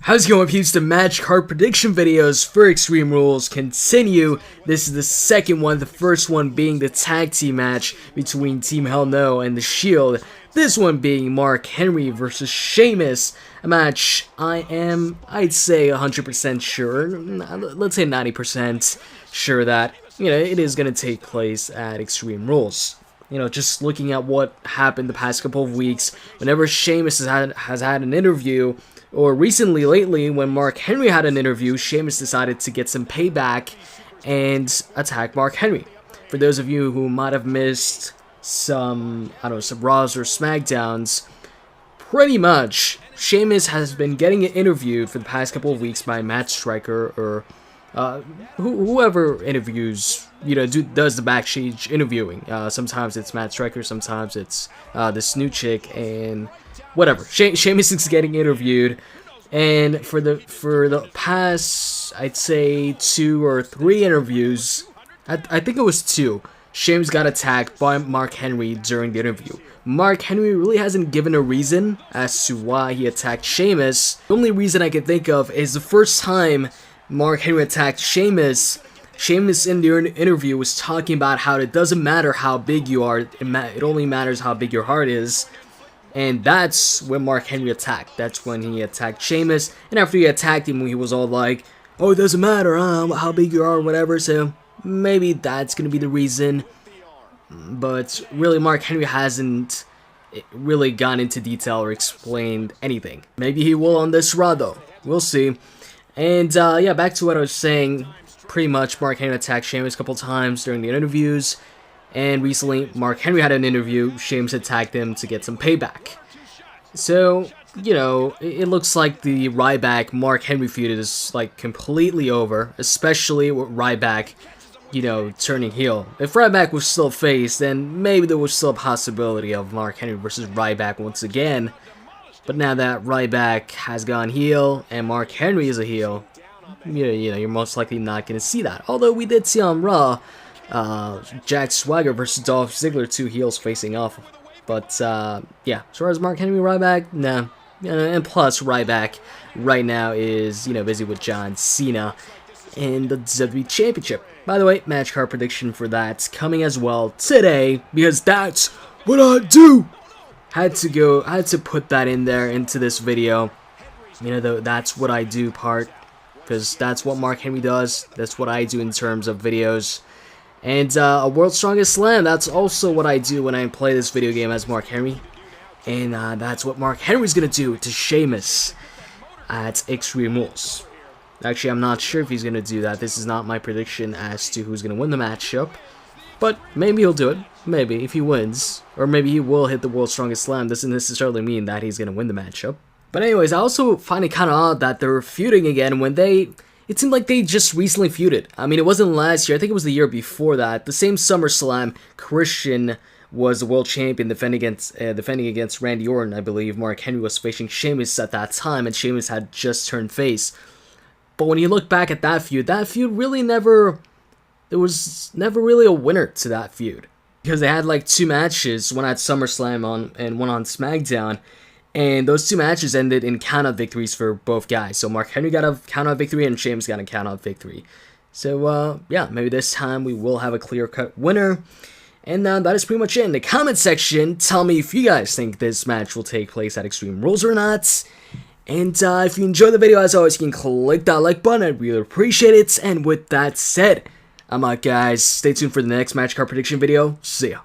How's it going, peeps? The match card prediction videos for Extreme Rules continue. This is the second one, the first one being the tag team match between Team Hell No and The Shield. This one being Mark Henry versus Sheamus, a match I'd say 100% sure, let's say 90% sure that, it is going to take place at Extreme Rules. Just looking at what happened the past couple of weeks, whenever Sheamus has had an interview, or recently, lately, when Mark Henry had an interview, Sheamus decided to get some payback and attack Mark Henry. For those of you who might have missed some Raws or SmackDowns, pretty much, Sheamus has been getting interviewed for the past couple of weeks by Matt Striker or whoever interviews, does the backstage interviewing. Sometimes it's Matt Striker, sometimes it's this new chick, and whatever. Sheamus is getting interviewed, and for the past, I'd say 2 or 3 interviews, I think it was 2, Sheamus got attacked by Mark Henry during the interview. Mark Henry really hasn't given a reason as to why he attacked Sheamus. The only reason I can think of is the first time Mark Henry attacked Sheamus. Sheamus in the interview was talking about how it doesn't matter how big you are, it only matters how big your heart is. And that's when Mark Henry attacked. That's when he attacked Sheamus. And after he attacked him, he was all like, oh, it doesn't matter how big you are or whatever. So maybe that's going to be the reason. But really, Mark Henry hasn't really gone into detail or explained anything. Maybe he will on this Raw, though. We'll see. And yeah, back to what I was saying. Pretty much, Mark Henry attacked Sheamus a couple times during the interviews. And recently, Mark Henry had an interview. Sheamus attacked him to get some payback. So, it looks like the Ryback-Mark Henry feud is, completely over. Especially with Ryback, turning heel. If Ryback was still face, then maybe there was still a possibility of Mark Henry versus Ryback once again. But now that Ryback has gone heel, and Mark Henry is a heel, you're most likely not going to see that. Although we did see on Raw, Jack Swagger versus Dolph Ziggler, 2 heels facing off. But, yeah, as far as Mark Henry, Ryback, nah. And plus, Ryback right now is, busy with John Cena in the WWE Championship. By the way, match card prediction for that's coming as well today, because that's what I do! Had to put that in there into this video. That's what I do part, because that's what Mark Henry does. That's what I do in terms of videos. And a World's Strongest Slam, that's also what I do when I play this video game as Mark Henry. And that's what Mark Henry's gonna do to Sheamus at Extreme Rules. Actually, I'm not sure if he's gonna do that. This is not my prediction as to who's gonna win the matchup. But maybe he'll do it. Maybe, if he wins. Or maybe he will hit the World's Strongest Slam. Doesn't necessarily mean that he's gonna win the matchup. But anyways, I also find it kind of odd that they're feuding again when it seemed like they just recently feuded. I mean, it wasn't last year. I think it was the year before that. The same SummerSlam, Christian was the world champion defending against Randy Orton, I believe. Mark Henry was facing Sheamus at that time, and Sheamus had just turned face. But when you look back at that feud really never... There was never really a winner to that feud. Because they had 2 matches, one at SummerSlam and one on SmackDown. And those 2 matches ended in count-out victories for both guys. So Mark Henry got a count-out victory and Sheamus got a count-out victory. So, yeah, maybe this time we will have a clear-cut winner. And that is pretty much it. In the comment section, tell me if you guys think this match will take place at Extreme Rules or not. And if you enjoyed the video, as always, you can click that like button. I'd really appreciate it. And with that said, I'm out, guys. Stay tuned for the next match card prediction video. See ya.